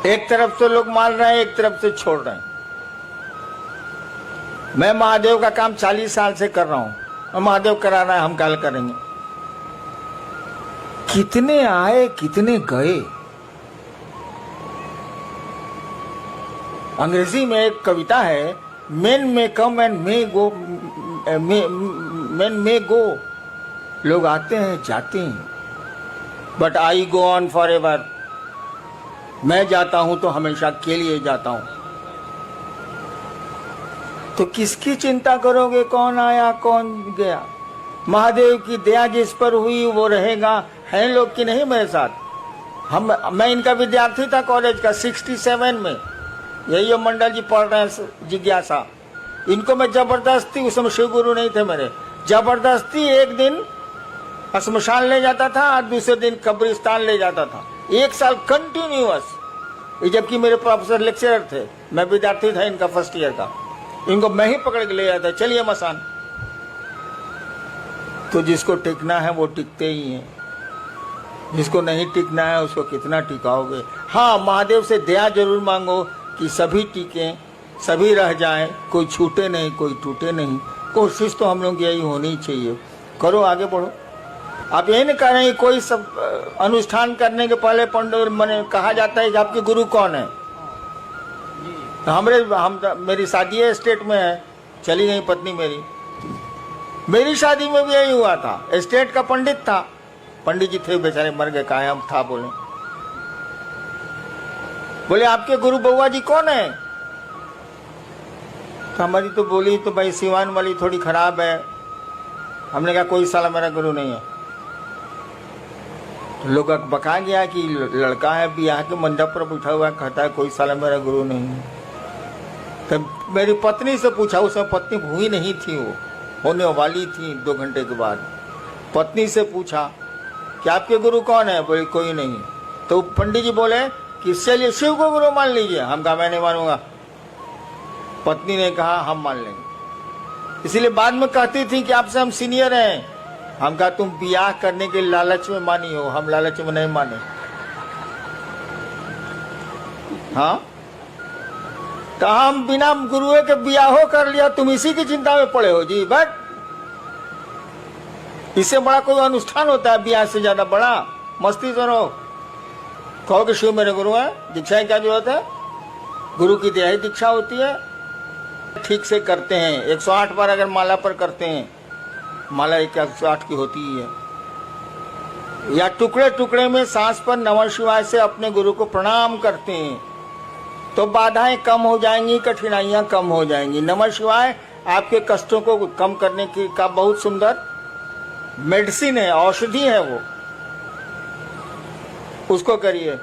एक तरफ से लोग मान रहे हैं, एक तरफ से छोड़ रहे हैं। मैं महादेव का काम 40 साल से कर रहा हूं और महादेव करा रहा है, हम कल करेंगे। कितने आए कितने गए। अंग्रेजी में एक कविता है, men may come and may go, men may go. लोग आते हैं जाते हैं, but I go on forever. मैं जाता हूं तो हमेशा के लिए जाता हूं। तो किसकी चिंता करोगे, कौन आया कौन गया। महादेव की दया जिस पर हुई वो रहेगा। हैं लोग कि नहीं मेरे साथ। मैं इनका विद्यार्थी था कॉलेज का 67 में। यही मंडल जी पढ़ रहे हैं जिज्ञासा। इनको मैं जबरदस्ती, उस समय शिव गुरु नहीं थे मेरे, जबरदस्ती एक दिन श्मशान ले जाता था और दूसरे दिन कब्रिस्तान ले जाता था। 1 साल कंटिन्यूअस। जबकि मेरे प्रोफेसर लेक्चरर थे, मैं विद्यार्थी था इनका फर्स्ट ईयर का। इनको मैं ही पकड़ के ले जाता, चलिए मसान। तो जिसको टिकना है वो टिकते ही हैं, जिसको नहीं टिकना है उसको कितना टिकाओगे। हाँ, महादेव से दया जरूर मांगो कि सभी टिकें, सभी रह जाएं, कोई छूटे नहीं, कोई टूटे नहीं। कोशिश तो हम लोग यही होनी चाहिए। करो, आगे बढ़ो। आप यही नहीं कह रहे हैं कोई सब अनुष्ठान करने के पहले पंडित मैंने कहा जाता है कि आपके गुरु कौन है। मेरी शादी स्टेट में है, चली गई पत्नी मेरी शादी में भी यही हुआ था। स्टेट का पंडित था, पंडित जी थे बेचारे, मर गए, कायम था। बोले आपके गुरु बउआ जी कौन है। तो हमारी तो बोली तो भाई सिवान वाली थोड़ी खराब है। हमने कहा कोई साला मेरा गुरु नहीं है। तो लोग बका गया कि लड़का है ब्याह के मंडप पर बैठा हुआ, कहता है कोई साला मेरा गुरु नहीं है। तब मेरी पत्नी से पूछा, उसमें पत्नी हुई नहीं थी, वो होने वाली थी 2 घंटे के बाद। पत्नी से पूछा कि आपके गुरु कौन है। बोले कोई नहीं। तो पंडित जी बोले कि चलिए शिव को गुरु मान लीजिए। हम कहा मैं नहीं मानूंगा। पत्नी ने कहा हम मान लेंगे। इसीलिए बाद में कहती थी कि आपसे हम सीनियर हैं। हम कहा तुम ब्याह करने के लालच में मानी हो, हम लालच में नहीं माने। हाँ, तो हम बिना गुरुए के ब्याहो कर लिया, तुम इसी की चिंता में पड़े हो जी। बट इससे बड़ा कोई अनुष्ठान होता है ब्याह से ज्यादा बड़ा। मस्ती करो, कहो कि शिव मेरे गुरु है, दीक्षा की क्या जरूरत है। गुरु की दया ही दीक्षा होती है। ठीक से करते हैं, 108 बार अगर माला पर करते हैं, माला 108 की होती ही है। या टुकड़े टुकड़े में सांस पर नमः शिवाय से अपने गुरु को प्रणाम करते हैं, तो बाधाएं कम हो जाएंगी, कठिनाइयां कम हो जाएंगी। नमः शिवाय आपके कष्टों को कम करने की का बहुत सुंदर मेडिसिन है, औषधि है वो, उसको करिए।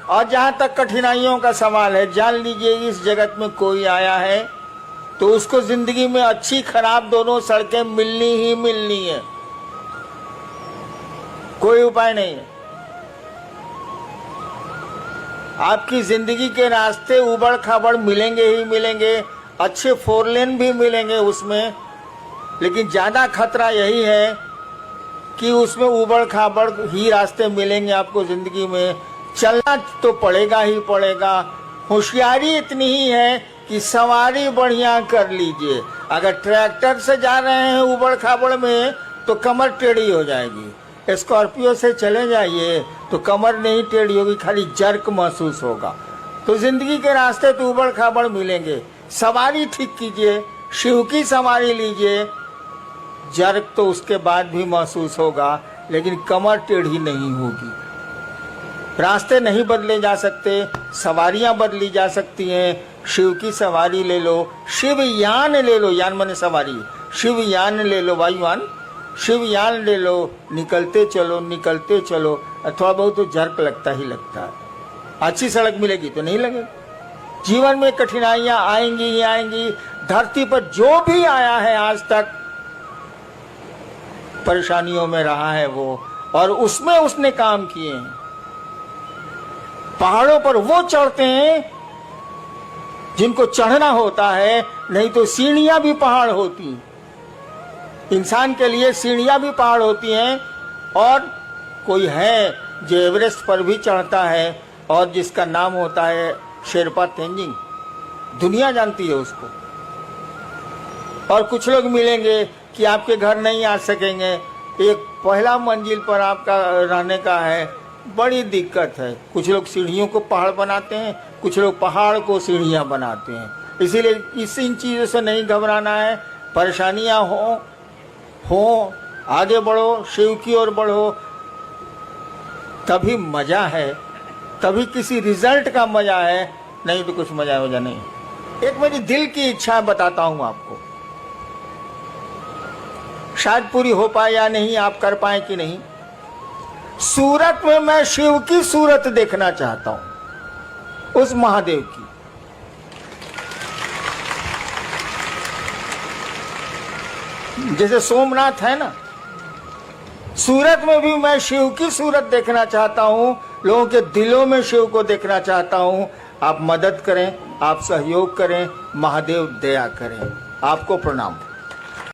और जहां तक कठिनाइयों का सवाल है, जान लीजिए इस जगत में कोई आया है तो उसको जिंदगी में अच्छी खराब दोनों सड़कें मिलनी ही मिलनी है, कोई उपाय नहीं है। आपकी जिंदगी के रास्ते उबड़ खाबड़ मिलेंगे ही मिलेंगे, अच्छे 4 लेन भी मिलेंगे उसमें, लेकिन ज्यादा खतरा यही है कि उसमें उबड़ खाबड़ ही रास्ते मिलेंगे आपको जिंदगी में। चलना तो पड़ेगा ही पड़ेगा। होशियारी इतनी ही है कि सवारी बढ़िया कर लीजिए। अगर ट्रैक्टर से जा रहे हैं उबड़ खाबड़ में तो कमर टेढ़ी हो जाएगी। स्कॉर्पियो से चले जाइए तो कमर नहीं टेढ़ी होगी, खाली जर्क महसूस होगा। तो जिंदगी के रास्ते तो उबड़ खाबड़ मिलेंगे, सवारी ठीक कीजिए, शिव की सवारी लीजिए। जर्क तो उसके बाद भी महसूस होगा, लेकिन कमर टेढ़ी नहीं होगी। रास्ते नहीं बदले जा सकते, सवारियां बदली जा सकती हैं। शिव की सवारी ले लो, शिव यान ले लो, यान माने सवारी, शिव यान ले लो, वायुयान, शिव यान ले लो, निकलते चलो निकलते चलो। थोड़ा बहुत तो जर्क लगता ही लगता है, अच्छी सड़क मिलेगी तो नहीं लगेगी। जीवन में कठिनाइयां आएंगी ही आएंगी। धरती पर जो भी आया है आज तक परेशानियों में रहा है वो, और उसमें उसने काम किए हैं। पहाड़ों पर वो चढ़ते हैं जिनको चढ़ना होता है, नहीं तो सीढ़ियां भी पहाड़ होती। इंसान के लिए सीढ़ियां भी पहाड़ होती हैं। और कोई है जो एवरेस्ट पर भी चढ़ता है और जिसका नाम होता है शेरपा तेंजिंग, दुनिया जानती है उसको। और कुछ लोग मिलेंगे कि आपके घर नहीं आ सकेंगे, एक पहला मंजिल पर आपका रहने का है, बड़ी दिक्कत है। कुछ लोग सीढ़ियों को पहाड़ बनाते हैं, कुछ लोग पहाड़ को सीढ़ियां बनाते हैं। इसीलिए इन चीज़ों से नहीं घबराना है। परेशानियां हो आगे बढ़ो, शिव की ओर बढ़ो, तभी मजा है, तभी किसी रिजल्ट का मजा है, नहीं तो कुछ मजा वजह नहीं। एक मेरी दिल की इच्छा बताता हूं आपको, शायद पूरी हो पाए या नहीं, आप कर पाए कि नहीं। सूरत में मैं शिव की सूरत देखना चाहता हूं, उस महादेव की। जैसे सोमनाथ है ना, सूरत में भी मैं शिव की सूरत देखना चाहता हूं, लोगों के दिलों में शिव को देखना चाहता हूं। आप मदद करें, आप सहयोग करें, महादेव दया करें। आपको प्रणाम।